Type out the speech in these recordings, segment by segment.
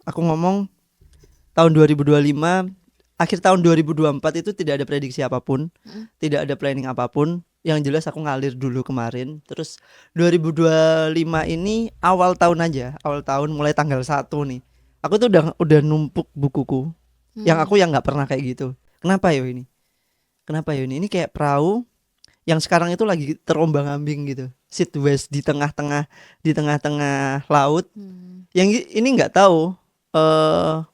aku ngomong tahun 2025, akhir tahun 2024 itu tidak ada prediksi apapun, tidak ada planning apapun. Yang jelas aku ngalir dulu kemarin. Terus 2025 ini awal tahun aja, awal tahun mulai tanggal 1 nih. Aku tuh udah numpuk bukuku. Yang aku yang nggak pernah kayak gitu. Kenapa ya ini? Kenapa ya ini? Ini kayak perahu yang sekarang itu lagi terombang-ambing gitu. Sideways di tengah-tengah laut. Yang ini nggak tahu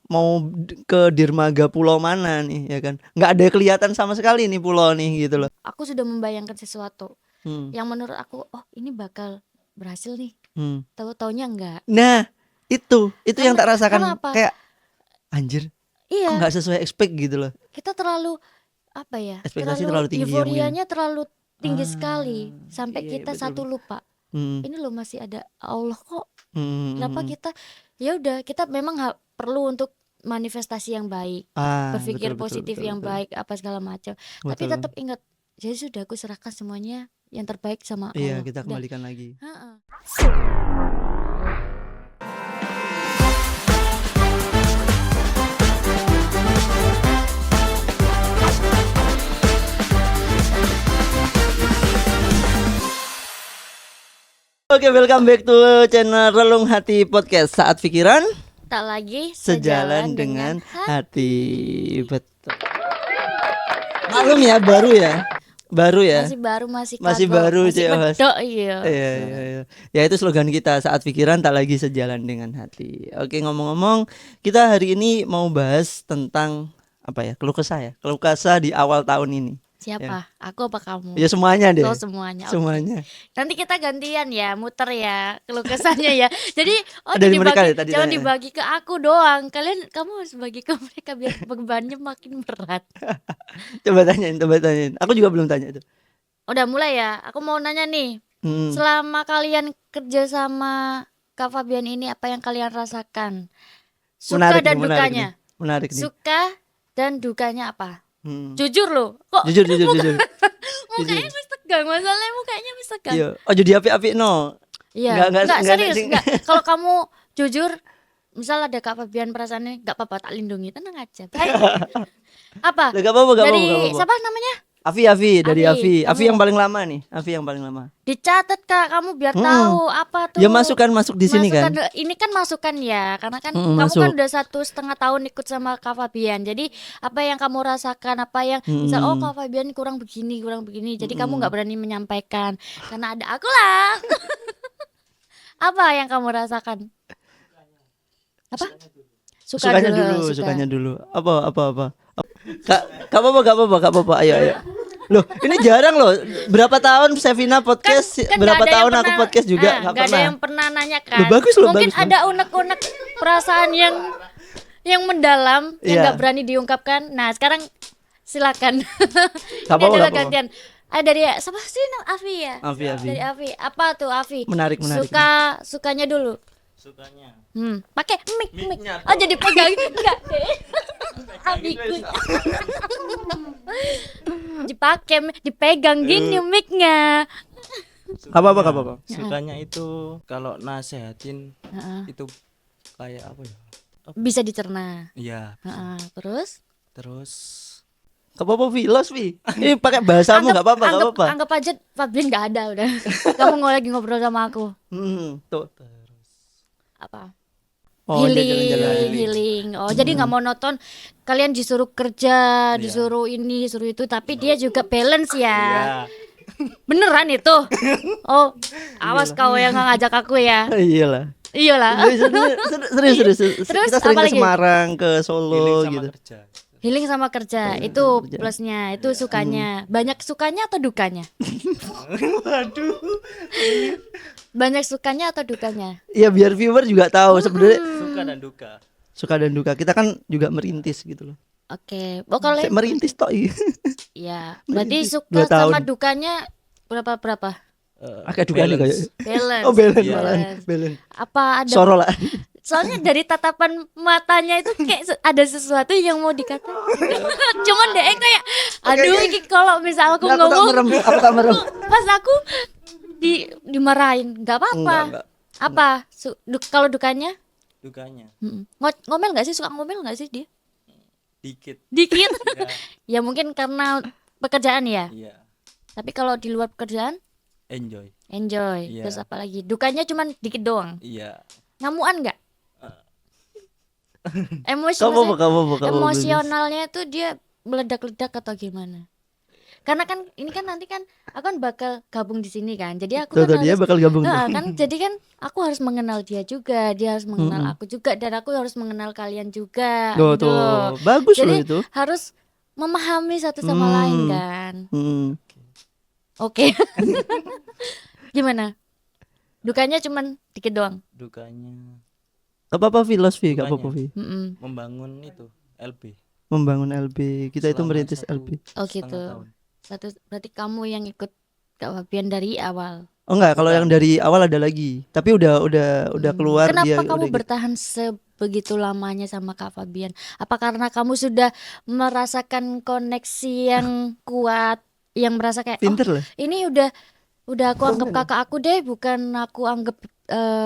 mau ke dermaga pulau mana nih, ya kan? Nggak ada kelihatan sama sekali nih pulau nih gitu loh. Aku sudah membayangkan sesuatu yang menurut aku, oh ini bakal berhasil nih. Tahu-taunya enggak. Nah, itu yang tak rasakan. Kenapa? Kayak anjir. Iya. Kok nggak sesuai expect gitu loh. Kita terlalu apa ya? Ekspektasi terlalu tinggi. Euforianya terlalu tinggi sekali sampai iya, kita betul, satu lupa. Ini loh masih ada Allah kok. Kenapa kita ya udah kita memang perlu untuk manifestasi yang baik, berpikir positif yang baik apa segala macam. Tapi tetap ingat, jadi sudah aku serahkan semuanya yang terbaik sama Allah. Iya, kita kembalikan lagi. Oke, welcome back to channel Relung Hati Podcast. Saat pikiran tak lagi sejalan dengan hati. Betul. Maklum ya, baru ya. Masih baru bedok, iya. Ya itu slogan kita, saat pikiran tak lagi sejalan dengan hati. Oke, ngomong-ngomong, kita hari ini mau bahas tentang apa ya? Keluh kesah di awal tahun ini. Siapa? Ya. Aku apa kamu? Ya semuanya deh. Semuanya. Semuanya. Nanti kita gantian ya, muter ya keluh kesahnya ya. Jadi jangan dibagi ke aku doang. Kamu harus bagi ke mereka biar bebannya makin berat. Coba tanyain. Aku juga belum tanya itu. Udah mulai ya. Aku mau nanya nih. Selama kalian kerja sama Kak Fabian ini, apa yang kalian rasakan? Suka dan dukanya. Menarik nih. Suka dan dukanya apa? Jujur loh. Kok jujur. mukanya mesti tegang, masalahnya mukanya mesti tegang. Iya. Oh, jadi api-api no. Iya. Enggak serius, enggak. Kalau kamu jujur, misal ada Kak Fabian perasaannya enggak apa-apa, tak lindungi, tenang aja. Apa? Enggak apa-apa. Dari siapa namanya? Afi dari Afi yang paling lama nih. Afi yang paling lama. Dicatat Kak, kamu biar tahu apa tuh. Ya masuk di sini kan. Ini kan masukan ya, karena kan kamu kan udah 1,5 tahun ikut sama Kak Fabian. Jadi apa yang kamu rasakan, apa yang misal Kak Fabian kurang begini. Jadi kamu nggak berani menyampaikan karena ada aku lah. Apa yang kamu rasakan? Apa? Sukanya dulu. Apa? Gak apa-apa. Ayo. Loh, ini jarang loh. Berapa tahun Sevina podcast, kan berapa tahun aku podcast juga gak ada yang pernah nanya kan. Bagus. Mungkin ada unek-unek perasaan yang mendalam yang gak berani diungkapkan. Nah, sekarang silakan. Ini adalah gantian. Dari siapa sih? Afi ya? Afi. Dari Afi. Apa tuh Afi? Menarik. Sukanya dulu. Sukanya. Pakai mic. Oh, jadi pegang enggak deh. Abiku. Dipegang gini mic-nya. Apa? Sukanya itu kalau nasehatin itu kayak apa ya? Bisa dicerna. Iya. Terus Gak apa-apa filosofi. Ini pakai bahasamu gak apa-apa. Anggap aja Fabian gak ada udah. Kamu lagi ngobrol sama aku. Tuh. Apa? Oh, healing. Oh, jadi nggak monoton. Kalian disuruh kerja, disuruh ini, disuruh itu, tapi dia juga balance ya. Beneran itu? Oh, awas kau yang ngajak aku ya. Iyalah. Serius. Kita sering ke Semarang, ke Solo gitu. Healing sama kerja, itu plusnya, itu sukanya. Banyak sukanya atau dukanya? Waduh. Banyak sukanya atau dukanya? Ya biar viewer juga tahu sebenarnya Suka dan duka. Kita kan juga merintis gitu loh. Oke. Kalau merintis toh. Iya. Berarti suka sama dukanya berapa? Agak dukanya kayak balance. Oh, balance. Apa ada Soro lah. Soalnya dari tatapan matanya itu kayak ada sesuatu yang mau dikatakan. Cuman deh kayak aduh ini kalau misal aku ngomong aku tak merem. Pas aku dimarahin, enggak apa-apa. Enggak. Apa? Kalau dukanya? Dukanya Ngomel nggak sih, suka ngomel nggak sih dia? dikit. Dikit. Ya, Ya mungkin karena pekerjaan ya. iya. Tapi kalau di luar pekerjaan Enjoy. enjoy. Iya. Terus apa lagi? Dukanya cuman dikit doang. Iya. Ngamuan nggak? Emosi Kamu apa maksudnya, kamu apa kamu Bebas? emosionalnya itu dia meledak-ledak atau gimana? Karena kan ini kan nanti kan aku kan bakal gabung di sini kan. Jadi aku Tuh, kan dia harus bakal gabung tuh. kan jadi kan aku harus mengenal dia juga, dia harus mengenal Mm-mm. aku juga, dan aku harus mengenal kalian juga Tuh, gitu loh. tuh. Bagus loh Jadi itu. harus memahami satu sama lain kan. Oke. Gimana? Dukanya cuman dikit doang. Dukanya Apa filosofi, Kak Dukanya. Popovi? membangun itu LB. Membangun LB. Kita itu Selama merintis 1,5 LB. Oh gitu. Berarti kamu yang ikut Kak Fabian dari awal. Oh enggak, kalau yang dari awal ada lagi. Tapi udah keluar Kenapa dia kamu udah bertahan sebegitu lamanya sama Kak Fabian? Apa karena kamu sudah merasakan koneksi yang kuat, yang merasa kayak pinter lah. ini udah aku anggap kakak aku deh, bukan aku anggap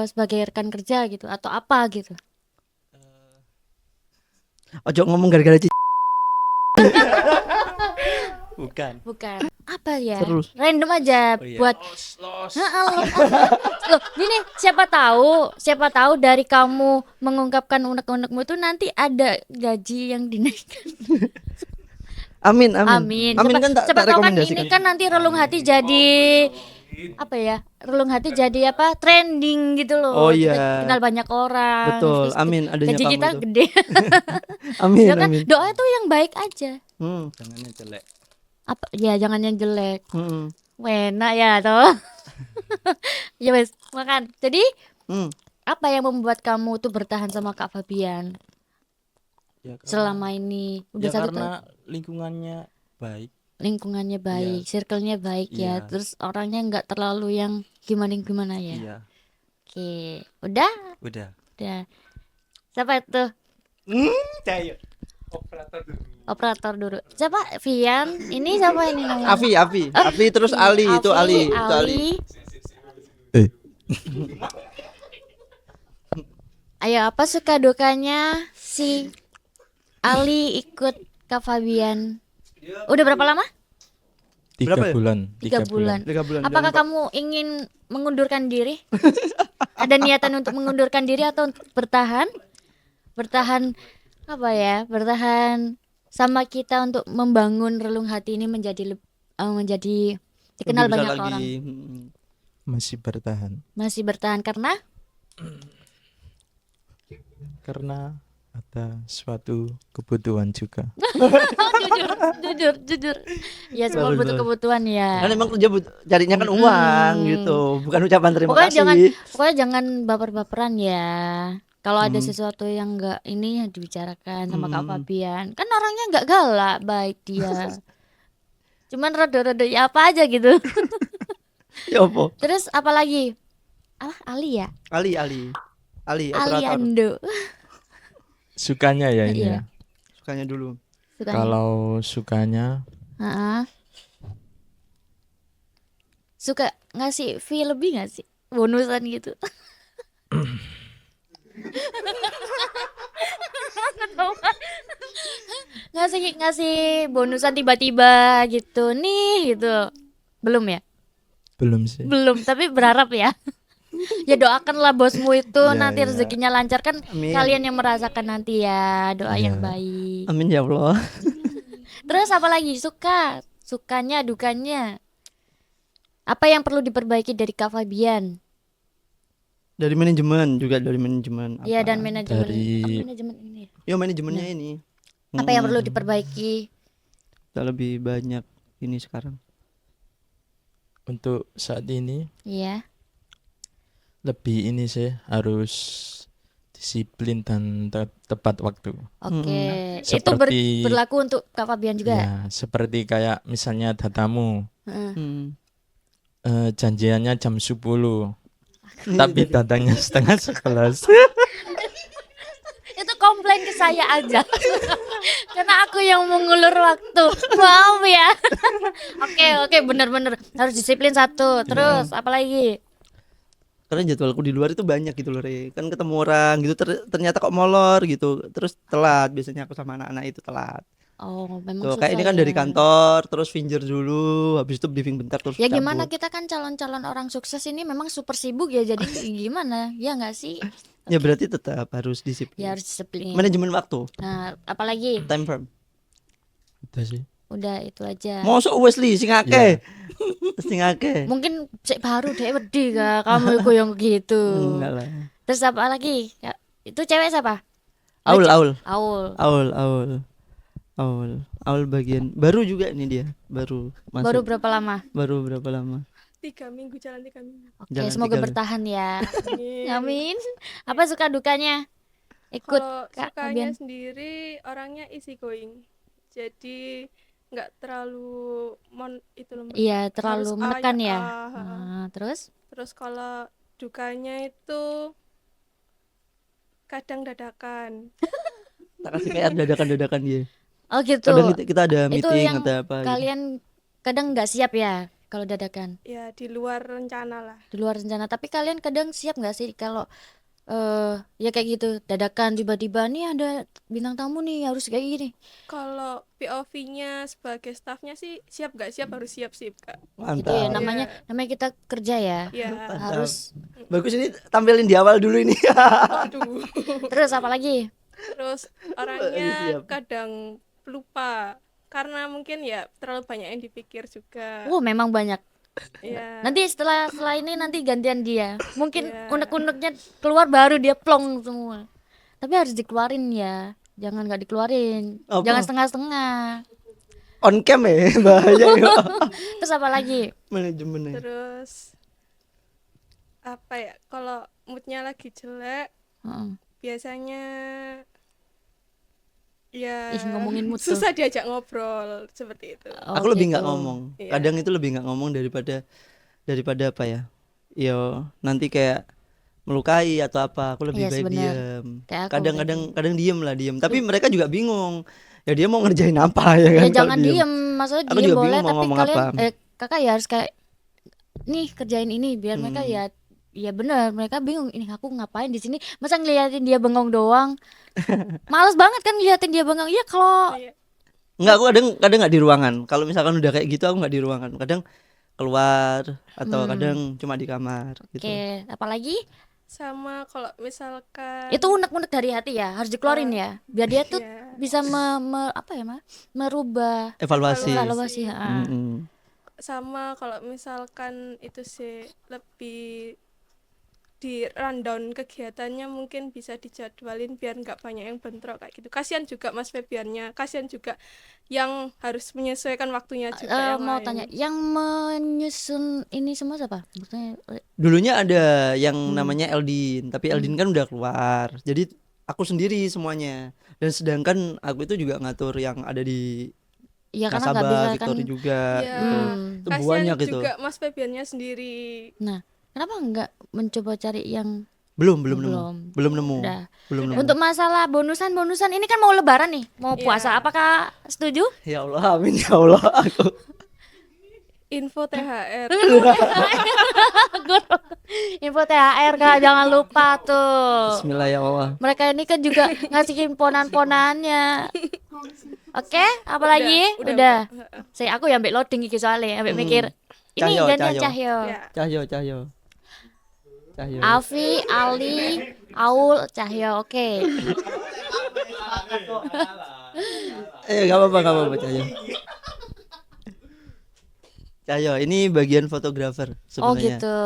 sebagai rekan kerja gitu atau apa gitu. Ojo ngomong gara-gara Bukan. Apa ya? Terus. Random aja Oh iya. buat Los. Loh, gini, siapa tahu dari kamu mengungkapkan unek-unekmu itu nanti ada gaji yang dinaikkan. Amin. Amin. Kan tak Siapa tahu kan rekomendasikan. ini kan nanti relung hati jadi apa ya? Relung hati jadi apa? Trending gitu loh. Oh Kita iya. kenal banyak orang. Betul. Terus Amin adanya gaji kamu kita itu. gede. Amin, Ya kan? amin. Doa itu yang baik aja. Jangan yang jelek. Apa ya, jangan yang jelek. Hmm. Enak ya toh. Ya wes, makan. Jadi apa yang membuat kamu tuh bertahan sama Kak Fabian Ya, selama ini? Udah ya satu karena tahun. lingkungannya baik. Lingkungannya baik, circle-nya baik ya. Iya. Terus orangnya nggak terlalu yang gimana ya. Iya. Oke, udah. Udah. Siapa itu? Cayo. Operator dulu. Siapa? Vian. Ini siapa ini namanya? Afi terus Ali, itu Ali. Ayo, apa suka dukanya si Ali ikut Kak Fabian? Udah berapa lama? 3 Berapa ya? bulan. 3 bulan. 3 bulan. Apakah kamu ingin mengundurkan diri? Ada niatan untuk mengundurkan diri atau untuk bertahan? Bertahan apa ya? Bertahan sama kita untuk membangun relung hati ini menjadi dikenal Lebih besar banyak lagi. orang. Masih bertahan Masih bertahan karena karena ada suatu kebutuhan juga. jujur. Ya semua Bagus, butuh bagus. kebutuhan ya. Kan emang kerja carinya kan uang gitu, bukan ucapan terima kasih. Pokoknya jangan baper-baperan ya. Kalau ada sesuatu yang enggak ini dibicarakan sama Kak Fabian. Kan orangnya enggak galak, baik dia. Cuman rada-rada ya apa aja gitu. Ya apa? Terus apa lagi? Ali ya? Ali operator. Aliando. Sukanya ya ini Iya. ya. Sukanya dulu. Sukanya. Kalau sukanya Ha-ha. Suka ngasih fee lebih gak sih? Bonusan gitu. ngasih bonusan tiba-tiba gitu nih gitu. Belum ya? belum sih. Belum, tapi berharap ya. Ya doakanlah bosmu itu Ya, nanti ya. rezekinya lancar, kan Amin. kalian yang merasakan nanti ya, doa Ya. yang baik. Amin ya Allah. Terus apa lagi? Sukanya, dukanya. Apa yang perlu diperbaiki dari Kak Fabian? Dari manajemen juga dari manajemen. Iya, dan manajemen. Dari- Apa manajemen ini? Ya manajemennya ini. Apa yang perlu diperbaiki? Kita lebih banyak ini sekarang. Untuk saat ini Iya. lebih ini sih, harus disiplin dan tepat waktu. Oke. Itu Seperti- berlaku untuk Kak Fabian juga. Ya, seperti kayak misalnya ada tamu, Heeh. janjiannya jam 10. Tapi datangnya setengah 11. Itu komplain ke saya aja. Karena aku yang mengulur waktu. Maaf ya. Oke, benar-benar harus disiplin satu. Terus apa lagi? Karena jadwalku di luar itu banyak gitu loh, Re. Kan ketemu orang gitu ternyata kok molor gitu. Terus telat, biasanya aku sama anak-anak itu telat. Oh, memang Tuh, susah kayak ini kan ya. dari kantor, terus finger dulu, habis itu briefing bentar terus Ya gimana, cabut. kita kan calon-calon orang sukses ini memang super sibuk ya, jadi gimana? Ya nggak sih? Ya berarti tetap harus Ya disiplin. harus disiplin. Manajemen waktu, Nah, apalagi? time frame. Udah sih. Udah itu aja. Mosok Wesley sing akeh. Sing akeh. Mungkin cek baru deh wedi kak, kamu itu yang gitu. Enggak lah. Terus apa lagi? Ya, itu cewek siapa? Aul, Aul. Aul. Aul, Aul. Aul. Aul bagian baru juga ini dia, baru masuk. Baru berapa lama? Baru berapa lama? 3 minggu, jalan 3 minggu. Oke, Jangan semoga tinggal. bertahan ya. Amin. Amin. Apa suka dukanya? Ikut Kalau Kak sukanya Fabian. sendiri orangnya easy going, jadi nggak terlalu itu loh, Mbak. Iya, terlalu Harus menekan ya. ha. Nah, terus? Terus kalau dukanya itu kadang dadakan. Tak kasih PR dadakan-dadakan dia. Oh gitu. Kadang kita ada Itu meeting yang atau apa gitu. kalian kadang nggak siap ya kalau dadakan Ya di luar rencana lah. di luar rencana. Tapi kalian kadang siap nggak sih kalau ya kayak gitu dadakan tiba-tiba nih ada bintang tamu nih harus kayak gini. Kalau POV-nya sebagai staffnya sih siap nggak siap, harus siap sih Kak. Gitu ya, Mantap. namanya kita kerja ya. Ya. Harus. Bagus, ini tampilin di awal dulu ini. Aduh. Terus apa lagi? Terus Siap. orangnya kadang lupa karena mungkin ya terlalu banyak yang dipikir juga. Memang banyak. Ya. Nanti setelah ini nanti gantian dia. Mungkin Iya. unek-uneknya keluar baru dia plong semua. Tapi harus dikeluarin ya. Jangan nggak dikeluarin. Apa? Jangan setengah-setengah. On cam ya, bahaya ya. Terus apa lagi? Manajemennya. Terus apa ya? Kalau moodnya lagi jelek, Heeh. biasanya ya Ih, ngomongin mood tuh. susah diajak ngobrol seperti itu. Aku lebih nggak gitu. ngomong. Iya. Kadang itu lebih nggak ngomong daripada apa ya? Yo, nanti kayak melukai atau apa. Aku lebih Iya, baik benar. diam. Kayak aku Kadang diem lah, diem. Tapi mereka juga bingung. Ya dia mau ngerjain apa ya kan? Ya kalau jangan diem, maksudnya Aku diem juga boleh, bingung mau tapi ngomong kalian apa. kakak ya harus kayak nih kerjain ini biar mereka ya bener, mereka bingung ini aku ngapain di sini, masa ngeliatin dia bengong doang. Males banget kan ngeliatin dia bengong. Iya kalau Iya. Enggak, aku kadang nggak di ruangan. Kalau misalkan udah kayak gitu aku nggak di ruangan. Kadang keluar atau kadang cuma di kamar gitu. oke, apalagi Sama kalau misalkan itu unek-unek dari hati ya, harus dikeluarin ya, biar dia tuh ya, bisa apa ya merubah Evaluasi. evaluasi. Mm-mm. sama kalau misalkan itu sih lebih di rundown kegiatannya, mungkin bisa dijadwalin biar nggak banyak yang bentrok kayak gitu. Kasihan juga Mas Febiannya, kasihan juga yang harus menyesuaikan waktunya juga yang Mau lain. tanya, yang menyusun ini semua siapa? Maksudnya Dulunya ada yang namanya Eldin, tapi Eldin kan udah keluar. Jadi aku sendiri semuanya. Dan sedangkan aku itu juga ngatur yang ada di ya karena nggak Nasabah, bisa kan. Victory juga Iya. gitu. Itu Kasihan banyak gitu. juga Mas Febiannya sendiri. Nah, kenapa nggak mencoba cari yang Belum nemu. Belum. Belum nemu. Udah. Belum nemu. Untuk masalah bonusan ini kan mau lebaran nih, mau Iya. puasa. Apakah setuju? Ya Allah, amin ya Allah. Aku Info THR. Info THR Kak, jangan lupa tuh. Bismillah ya Allah. Mereka ini kan juga ngasihin ponan-ponannya. Oke, apalagi? Udah. Saya aku yang ambek loading iki soalnya, ambek mikir. Ini Cahyo, gantian Cahyo. Cahyo. Ya. Cahyo. Afi, Ali, Aul, Cahyo. Oke. Gak apa-apa Cahyo. Cahyo, ini bagian fotografer Oh sebenarnya. gitu.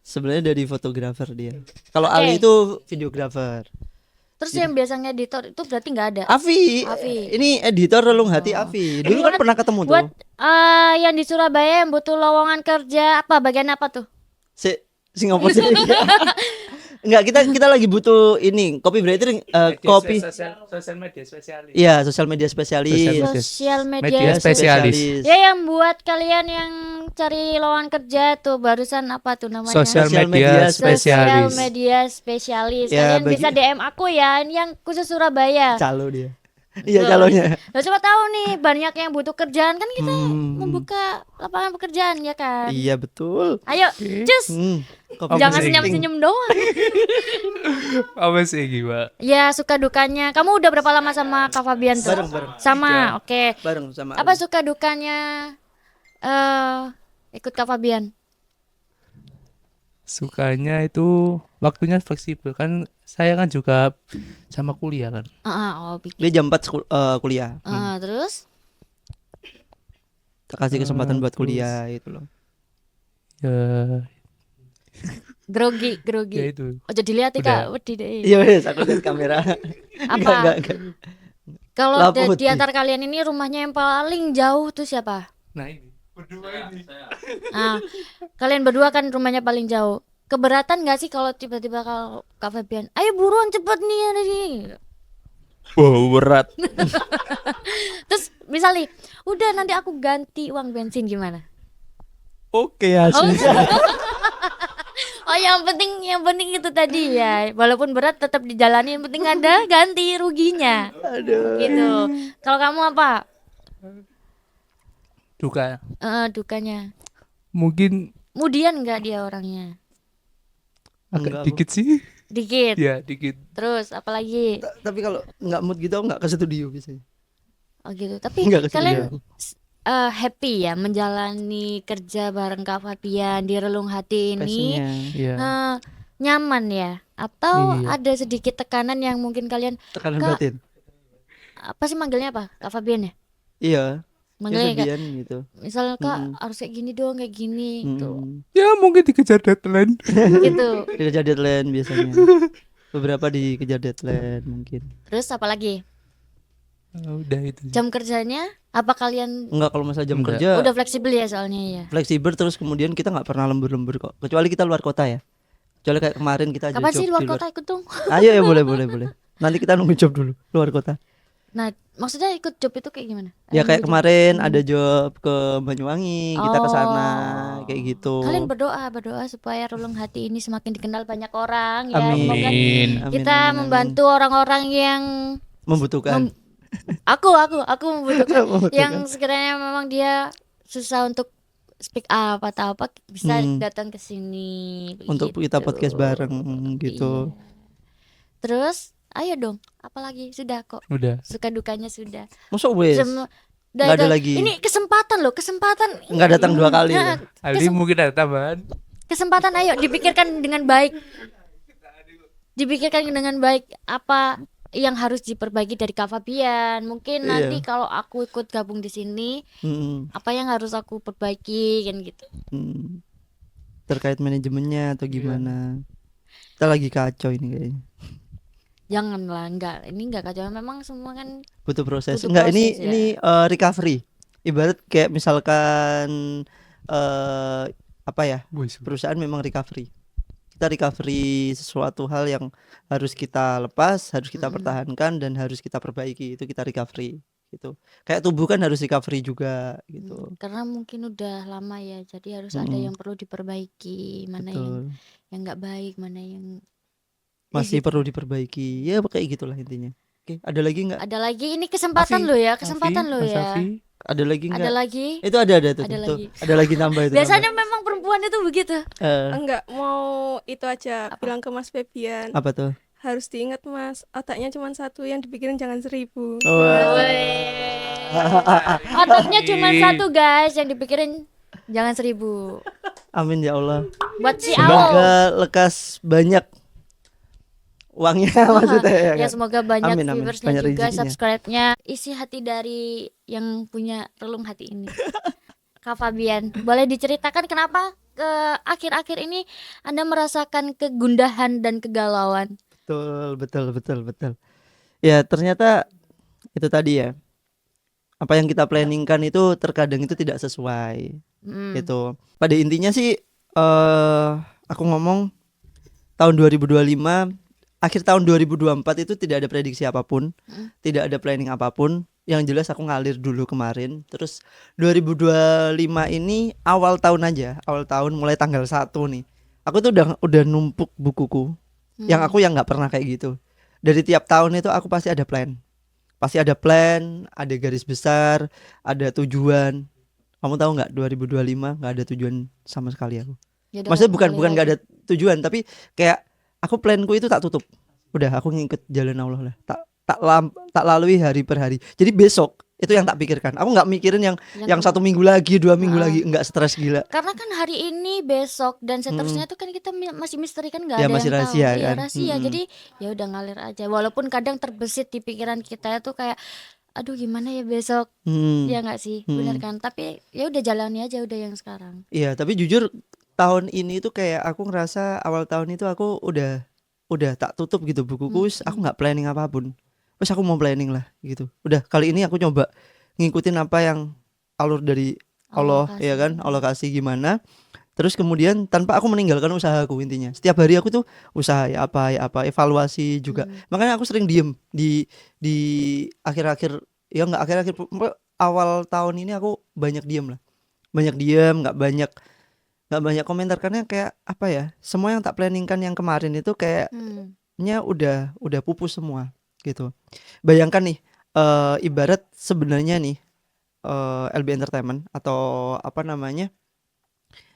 Sebenarnya dari fotografer dia. Kalau Oke. Ali itu videografer. Terus yang biasanya editor itu berarti nggak ada. Afi, Afi. ini editor relung hati Afi. Dulu kan pernah ketemu tuh. Buat yang di Surabaya yang butuh lowongan kerja apa bagian apa tuh? Singapura sih. Enggak, kita lagi butuh ini copywriter, copy. Sosial media spesialis. Iya, sosial media spesialis. Sosial Media media. spesialis. Ya yang buat kalian yang cari lowongan kerja tuh barusan apa tuh namanya? Sosial Sosial media media Sosial spesialis. media spesialis. Ya, Kalian bisa DM aku ya, yang khusus Surabaya. Calo dia. Iya calonnya. Loh, coba tahu nih banyak yang butuh kerjaan kan kita Hmm, membuka lapangan pekerjaan ya kan. iya betul. Ayo, cus. Kopi Jangan penting. senyum-senyum doang. Apa sih gimana? Ya suka dukanya. Kamu udah berapa lama sama Kak Fabian tuh? Bareng. Sama, oke. Bareng sama Apa suka dukanya ikut Kak Fabian? Sukanya itu waktunya fleksibel kan, saya kan juga sama kuliah kan. Oh, bikin. dia jam 4 kuliah. Terus? Tak kasih kesempatan buat Terus. kuliah itu loh. Ya, Grogi. ya itu. Oh, jadi lihat Udah. Kak, wedi deh. Iya wes, aku lihat kamera. Apa? Enggak. Kalau Lampu di putih. antara kalian ini rumahnya yang paling jauh tuh siapa? Nah ini berdua ini. Ah, kalian berdua kan rumahnya paling jauh. Keberatan gak sih kalau tiba-tiba kalau Kak Fabian, ayo buruan cepet nih ada nih. Wow, berat. Terus misalnya, udah nanti aku ganti uang bensin gimana? Oke ya. Oh, oh yang penting itu tadi ya. Walaupun berat tetap dijalani, yang penting ada ganti ruginya. Aduh. Gitu. Kalau kamu apa? Duka. Dukanya. Mungkin Kemudian nggak dia orangnya? agak Enggak, dikit sih. Dikit. Ya, dikit. Terus apalagi? Tapi kalau nggak mood gitu aku nggak ke studio biasanya. Oh gitu. Tapi Nggak ke kalian studio. happy ya menjalani kerja bareng Kak Fabian di Relung Hati ini. Passionnya. Ya. Nyaman ya? Atau Iya. ada sedikit tekanan yang mungkin kalian Tekanan Kak, batin. apa sih manggilnya apa? Kak Fabian ya? Iya. Manggilnya Kak, Fabian gitu. misalnya Kak harus kayak gini dong, kayak gini gitu. Ya mungkin dikejar deadline. Gitu. Dikejar deadline biasanya. Beberapa dikejar deadline mungkin. Terus apa lagi? Udah itu. Jam kerjanya apa kalian Enggak, kalau masa jam Enggak. kerja udah fleksibel ya soalnya ya? fleksibel, terus kemudian kita nggak pernah lembur-lembur kok. Kecuali kita luar kota ya. Kecuali kayak kemarin kita aja Kapan job sih luar di kota ikut dong? Ayo ya, boleh. Nanti kita nunggu job dulu luar kota. Nah, maksudnya ikut job itu kayak gimana? Ya Nunggu kayak job. kemarin ada job ke Banyuwangi, kita ke sana Oh. kayak gitu. Kalian berdoa supaya Relung Hati ini semakin dikenal banyak orang ya. Amin. Semoga Amin. kita Amin. membantu orang-orang yang Membutuhkan. aku membutuhkan Membutuhkan. yang sekiranya memang dia susah untuk speak up atau apa bisa datang ke sini Untuk begitu. kita podcast bareng gitu. Iya. Terus ayo dong, apalagi sudah kok. Udah. Suka dukanya sudah. Masuk wes. Sem- Nggak ada lagi. Ini kesempatan loh, kesempatan. Nggak datang 2 kali. Nah, loh. Aldi mungkin ada tambahan. kesempatan ayo dipikirkan dengan baik. Dipikirkan dengan baik apa yang harus diperbaiki dari Kak Fabian. Mungkin Iya. nanti kalau aku ikut gabung di sini, Mm-mm. apa yang harus aku perbaiki kan gitu. Mm. Terkait manajemennya atau gimana. Kita lagi kacau ini kayaknya. Janganlah, ini enggak kacau. Memang semua kan Butuh proses. Butuh Enggak, proses, ya. ini recovery. Ibarat kayak misalkan apa ya? Perusahaan memang recovery. Kita recovery sesuatu hal yang harus kita lepas, harus kita pertahankan dan harus kita perbaiki. Itu kita recovery gitu. Kayak tubuh kan harus recovery juga gitu. karena mungkin udah lama ya, jadi harus ada yang perlu diperbaiki, mana Betul. yang enggak baik, mana yang Masih gitu. perlu diperbaiki. Ya kayak gitulah intinya. Oke, ada lagi nggak? Ada lagi, ini kesempatan Afi, lo ya, kesempatan Afi, lo Mas ya. Afi. Ada lagi Ada nggak? lagi. Itu ada tuh. Ada tuh. lagi. Ada lagi tambah itu. Biasanya memang perempuan itu begitu. Enggak, mau itu aja bilang ke Mas Febian. Apa tuh? Harus diingat Mas, otaknya cuma satu, yang dipikirin jangan 1000. Otaknya cuma satu guys, yang dipikirin jangan 1000. Amin ya Allah. Buat si Ao. Semoga lekas banyak uangnya maksudnya ya. Ya kan? semoga banyak Amin, amin. viewersnya Banyak juga, rezekinya. subscribe-nya. Isi hati dari yang punya Relung Hati ini. Kak Fabian, boleh diceritakan kenapa ke akhir-akhir ini Anda merasakan kegundahan dan kegalauan? Betul. Ya ternyata itu tadi ya. Apa yang kita planningkan itu terkadang itu tidak sesuai. Gitu. Pada intinya sih aku ngomong tahun 2025, akhir tahun 2024 itu tidak ada prediksi apapun, tidak ada planning apapun. Yang jelas aku ngalir dulu kemarin. Terus 2025 ini awal tahun aja, awal tahun mulai tanggal 1 nih. Aku tuh udah numpuk bukuku. Yang aku yang nggak pernah kayak gitu. Dari tiap tahun itu aku pasti ada plan. pasti ada plan, ada garis besar, ada tujuan. Kamu tahu nggak 2025 nggak ada tujuan sama sekali aku. Ya udah Maksudnya bukan ngalir nggak aja. ada tujuan, tapi kayak aku planku itu tak tutup. Udah aku ngikut jalan Allah lah. Tak lalui hari per hari. Jadi besok itu yang tak pikirkan. Aku nggak mikirin yang Yang 1 minggu lagi, 2 minggu Heeh. lagi, nggak stres gila. Karena kan hari ini, besok dan seterusnya tuh kan kita masih misteri kan nggak Ya ada masih yang tahu. rahasia Iya kan. rahasia. Jadi ya udah ngalir aja. Walaupun kadang terbesit di pikiran kita tuh kayak aduh gimana ya besok. Ya nggak sih? Bener kan? Tapi ya udah jalani aja udah yang sekarang. Iya, tapi jujur tahun ini tuh kayak aku ngerasa awal tahun itu aku udah tak tutup gitu bukuku, aku nggak planning apapun. Terus aku mau planning lah gitu. Udah kali ini aku coba ngikutin apa yang alur dari Allah Allah ya kasih. kan, Allah kasih gimana. Terus kemudian tanpa aku meninggalkan usahaku intinya. Setiap hari aku tuh usaha ya apa, evaluasi juga. Makanya aku sering diem di akhir-akhir, ya nggak akhir-akhir, awal tahun ini aku banyak diem lah. Banyak diem, nggak banyak komentar karena kayak apa ya? Semua yang tak planningkan yang kemarin itu kayaknya udah pupus semua gitu. Bayangkan nih, ibarat sebenarnya nih, LB Entertainment atau apa namanya,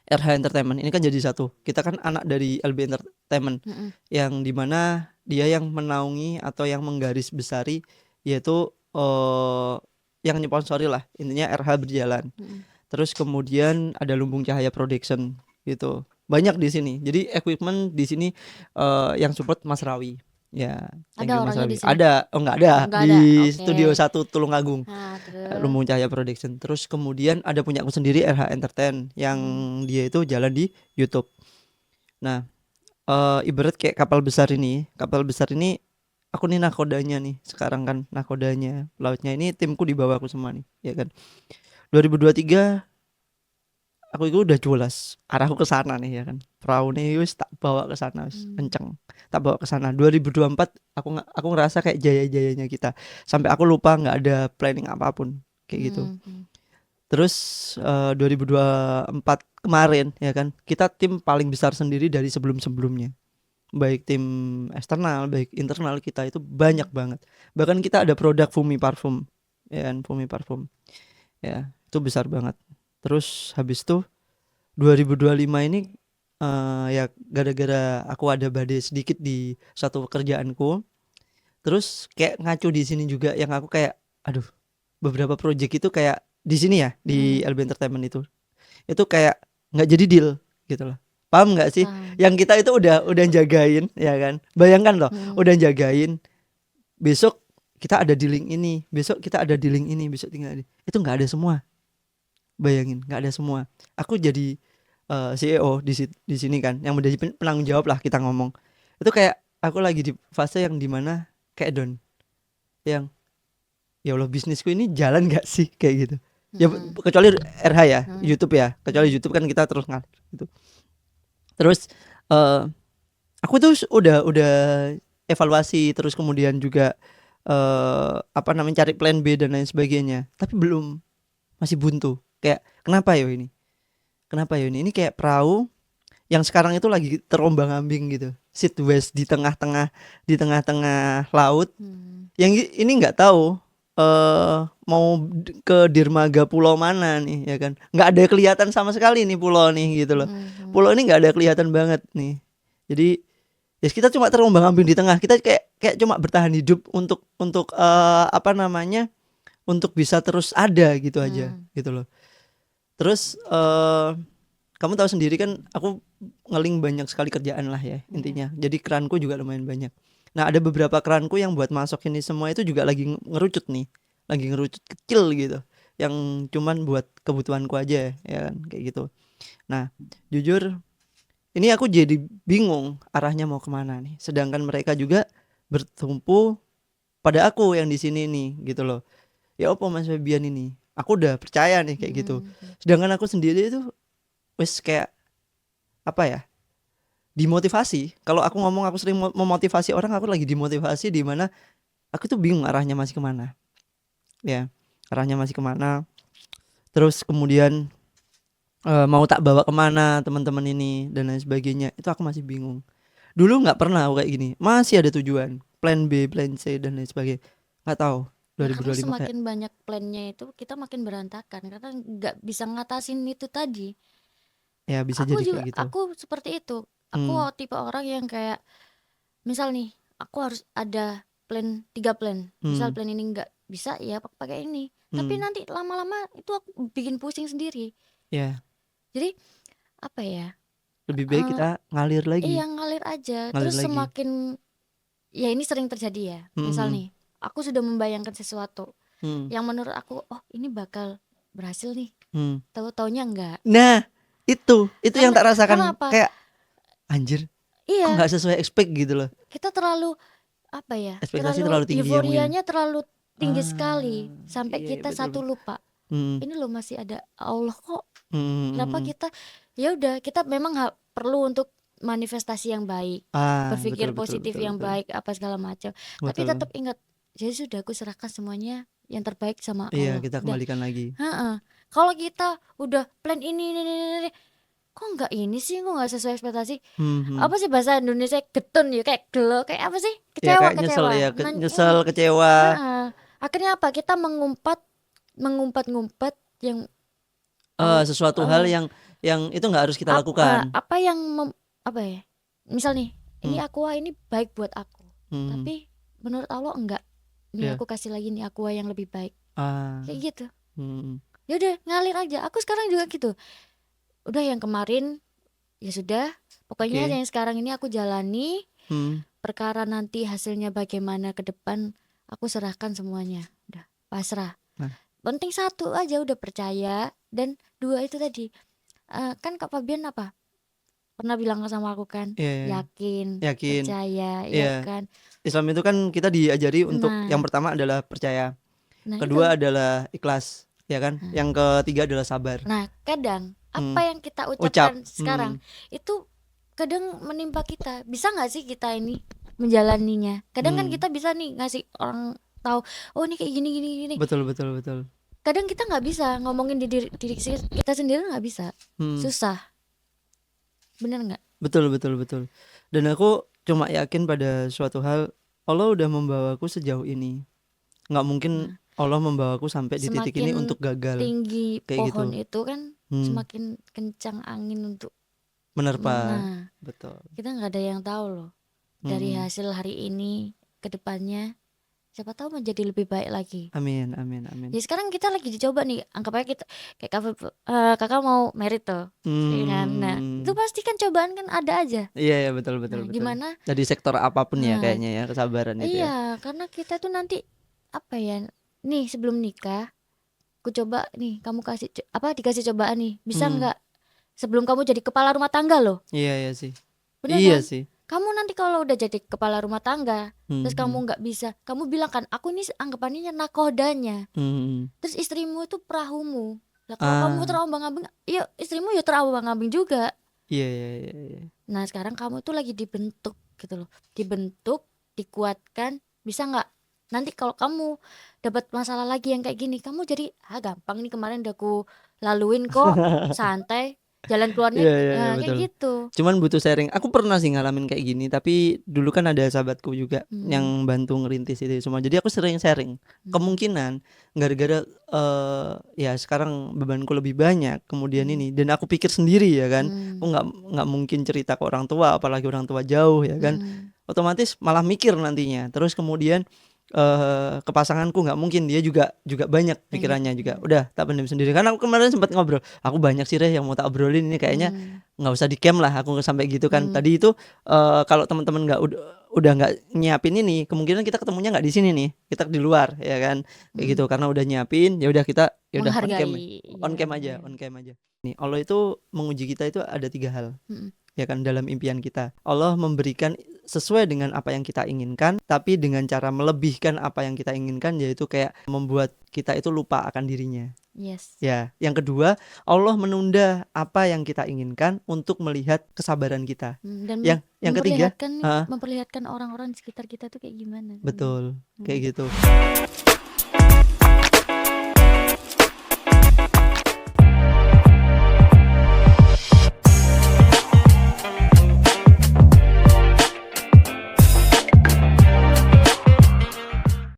RH Entertainment ini kan jadi satu. Kita kan anak dari LB Entertainment yang dimana dia yang menaungi atau yang menggaris besari, yaitu yang nyponsori lah intinya RH berjalan. Terus kemudian ada Lumbung Cahaya Production gitu. Banyak di sini. Jadi equipment di sini yang support Mas Rawi. Ya, thank Ada you Mas orangnya Rawi. di sini? Ada, enggak ada Nggak di ada. Oke. Studio 1 Tulungagung. Nah, terus. Lumbung Cahaya Production. Terus kemudian ada punya aku sendiri RH Entertain yang dia itu jalan di YouTube. Nah, ibarat kayak kapal besar ini aku nih nakodanya nih. Sekarang kan nakodanya, lautnya ini timku di bawahku semua nih, ya kan. 2023 aku itu udah jelas arahku ke sana nih ya kan. Perahu nih wis tak bawa ke sana wis kenceng. Tak bawa ke sana. 2024 aku ngerasa kayak jaya-jayanya kita. Sampai aku lupa nggak ada planning apapun kayak gitu. Terus 2024 kemarin ya kan, kita tim paling besar sendiri dari sebelum-sebelumnya. Baik tim eksternal, baik internal kita itu banyak banget. Bahkan kita ada produk Fumi Parfum. Ya kan, Fumi Parfum. Ya, itu besar banget. Terus habis itu 2025 ini ya gara-gara aku ada badai sedikit di satu pekerjaanku. Terus kayak ngaco di sini juga yang aku kayak aduh, beberapa project itu kayak di sini ya, di LB Entertainment itu kayak nggak jadi deal gitu loh. Paham nggak sih? Yang kita itu udah jagain ya kan. Bayangkan loh, udah jagain. Besok kita ada dealing ini, besok kita ada dealing ini, besok tinggal ini. Itu nggak ada semua. Bayangin, nggak ada semua. Aku jadi CEO di sini kan, yang menjadi penanggung jawab lah kita ngomong. Itu kayak aku lagi di fase yang dimana kayak down, yang ya Allah bisnisku ini jalan nggak sih kayak gitu. Ya kecuali RH ya, YouTube ya. Kecuali YouTube kan kita terus ngalir gitu. Terus aku tuh udah evaluasi, terus kemudian juga apa namanya, cari plan B dan lain sebagainya. Tapi masih buntu. Kayak kenapa ya ini? Ini kayak perahu yang sekarang itu lagi terombang-ambing gitu. Sideways di tengah-tengah laut. Yang ini nggak tahu mau ke dermaga pulau mana nih ya kan. Nggak ada kelihatan sama sekali nih pulau nih gitu loh. Pulau ini nggak ada kelihatan banget nih. Jadi ya kita cuma terombang-ambing di tengah. Kita kayak cuma bertahan hidup untuk apa namanya, untuk bisa terus ada gitu aja gitu loh. Terus kamu tahu sendiri kan aku ngeling banyak sekali kerjaan lah ya intinya. Jadi keranku juga lumayan banyak. Nah ada beberapa keranku yang buat masuk ini semua itu juga lagi ngerucut kecil gitu, yang cuman buat kebutuhanku aja ya kan, kayak gitu. Nah jujur ini aku jadi bingung arahnya mau kemana nih. Sedangkan mereka juga bertumpu pada aku yang di sini nih gitu loh. Ya opo Mas Febian ini, aku udah percaya nih kayak gitu. Sedangkan aku sendiri itu wes kayak apa ya, dimotivasi. Kalau aku ngomong aku sering memotivasi orang, aku lagi dimotivasi di mana aku tuh bingung arahnya masih kemana. Ya, arahnya masih kemana. Terus kemudian mau tak bawa kemana teman-teman ini dan lain sebagainya. Itu aku masih bingung. Dulu nggak pernah aku kayak gini. Masih ada tujuan, plan B, plan C dan lain sebagainya. Nggak tahu karena 2025 kayak semakin banyak plannya itu kita makin berantakan karena nggak bisa ngatasin itu tadi. ya bisa Aku jadi juga kayak gitu. aku seperti itu. Aku Hmm. tipe orang yang kayak misal nih aku harus ada plan 3 plan. Misal Hmm. plan ini nggak bisa ya pakai ini. Tapi Hmm. nanti lama-lama itu aku bikin pusing sendiri. Ya, Jadi apa ya? lebih baik eh, kita ngalir lagi, Iya ngalir aja. ngalir Terus lagi. semakin ya ini sering terjadi ya. Misal Hmm. nih aku sudah membayangkan sesuatu Hmm. yang menurut aku oh ini bakal berhasil nih. Hmm. Tahu-taunya enggak. Nah, itu yang tak Karena rasakan apa? kayak anjir, kok Iya, nggak sesuai expect gitu loh. kita terlalu apa ya? Ekspektasi Terlalu terlalu tinggi ya mungkin. euforianya terlalu tinggi Ah, sekali sampai iya, kita betul, satu betul. lupa. Hmm. Ini loh masih ada Allah kok. Hmm. Kenapa kita ya udah kita memang perlu untuk manifestasi yang baik, berpikir positif yang betul. baik apa segala macam. Tapi Betul. tetap ingat, jadi sudah aku serahkan semuanya yang terbaik sama Iya, Allah. kita Udah. kembalikan lagi. Heeh. Kalau kita udah plan ini, kok nggak ini sih, kok nggak sesuai ekspektasi. Hmm. Apa sih bahasa Indonesia getun ya, kayak gelo, kayak apa sih? Ya Kecewa, kayak nyesel kecewa. ya, nyesel, Iya. kecewa. Heeh. Akhirnya apa? Kita mengumpat-ngumpat yang Sesuatu hal yang itu nggak harus kita lakukan. apa yang apa ya? Misal nih, ini aqua ini baik buat aku. Hmm. Tapi menurut Allah enggak. Ini Iya. aku kasih lagi nih aqua yang lebih baik. Kayak gitu. Hmm. Ya udah ngalir aja. Aku sekarang juga gitu. Udah yang kemarin ya sudah. Pokoknya Oke. yang sekarang ini aku jalani. Hmm. Perkara nanti hasilnya bagaimana ke depan, aku serahkan semuanya. Udah pasrah. Nah. Penting satu aja udah percaya, dan 2 itu tadi. Kan Kak Fabian apa? Pernah bilang sama aku kan, Iya. yakin, Yakin. percaya, Iya. ya kan. Islam itu kan kita diajari untuk Nah. yang pertama adalah percaya, Nah, kedua itu. adalah ikhlas, ya kan? Yang ketiga adalah sabar. Nah, kadang apa yang kita Ucap. ucapkan sekarang itu kadang menimpa kita. Bisa nggak sih kita ini menjalaninya? Kadang kan kita bisa nih ngasih orang tahu, oh ini kayak gini. Betul. Kadang kita nggak bisa ngomongin di diri kita sendiri, nggak bisa. Susah. Bener nggak? Betul. Dan aku cuma yakin pada suatu hal, Allah udah membawaku sejauh ini. Nggak mungkin Allah membawaku sampai di titik ini Semakin untuk gagal. tinggi Kayak pohon gitu. itu kan semakin kencang angin untuk Menerpa. Nah, Betul. kita nggak ada yang tahu loh dari hasil hari ini ke depannya. Siapa tahu menjadi lebih baik lagi. Amin. Ya sekarang kita lagi dicoba nih. Anggap aja kita kayak kakak mau merit tuh. Ya kan? Nah, itu pasti kan cobaan kan ada aja. Iya, betul. Gimana? Dari sektor apapun ya Nah, kayaknya ya, kesabaran itu ya. Iya, karena kita tuh nanti apa ya? Nih sebelum nikah, aku coba nih, kamu dikasih cobaan nih. Bisa nggak? Sebelum kamu jadi kepala rumah tangga loh. Iya sih. Bener Iya kan? sih. Kamu nanti kalau udah jadi kepala rumah tangga, terus kamu nggak bisa, kamu bilang kan, aku ini anggapannya nakodanya. Terus istrimu itu perahumu. Lah kalau kamu terombang-ambing, ya istrimu ya terombang-ambing juga. Iya. Nah sekarang kamu tuh lagi dibentuk gitu loh, dibentuk, dikuatkan, bisa nggak? Nanti kalau kamu dapat masalah lagi yang kayak gini, kamu jadi gampang nih, kemarin udah aku laluin kok, santai. Jalan keluarnya Iya, kayak betul. gitu. Cuman butuh sharing. Aku pernah sih ngalamin kayak gini, tapi dulu kan ada sahabatku juga yang bantu ngerintis itu semua. Jadi aku sering sharing. Kemungkinan gara-gara ya sekarang bebanku lebih banyak, kemudian ini, dan aku pikir sendiri ya kan. Aku nggak mungkin cerita ke orang tua, apalagi orang tua jauh ya kan. Otomatis malah mikir nantinya. Terus kemudian ke pasanganku nggak mungkin, dia juga banyak pikirannya juga. Udah tak pendem sendiri. Karena aku kemarin sempat ngobrol, aku banyak sih Reh yang mau tak obrolin, ini kayaknya nggak usah di camp lah, aku sampai gitu kan. Tadi itu kalau teman-teman nggak udah nggak nyiapin ini, kemungkinan kita ketemunya nggak di sini nih, kita di luar ya kan, kayak gitu. Karena udah nyiapin, ya udah kita on cam aja. Nih Allah itu menguji kita itu ada 3 hal. Ya kan, dalam impian kita Allah memberikan sesuai dengan apa yang kita inginkan, tapi dengan cara melebihkan apa yang kita inginkan, yaitu kayak membuat kita itu lupa akan dirinya. Yes. Ya, yang kedua, Allah menunda apa yang kita inginkan untuk melihat kesabaran kita. Dan yang ketiga, memperlihatkan orang-orang di sekitar kita tuh kayak gimana. betul, kayak gitu.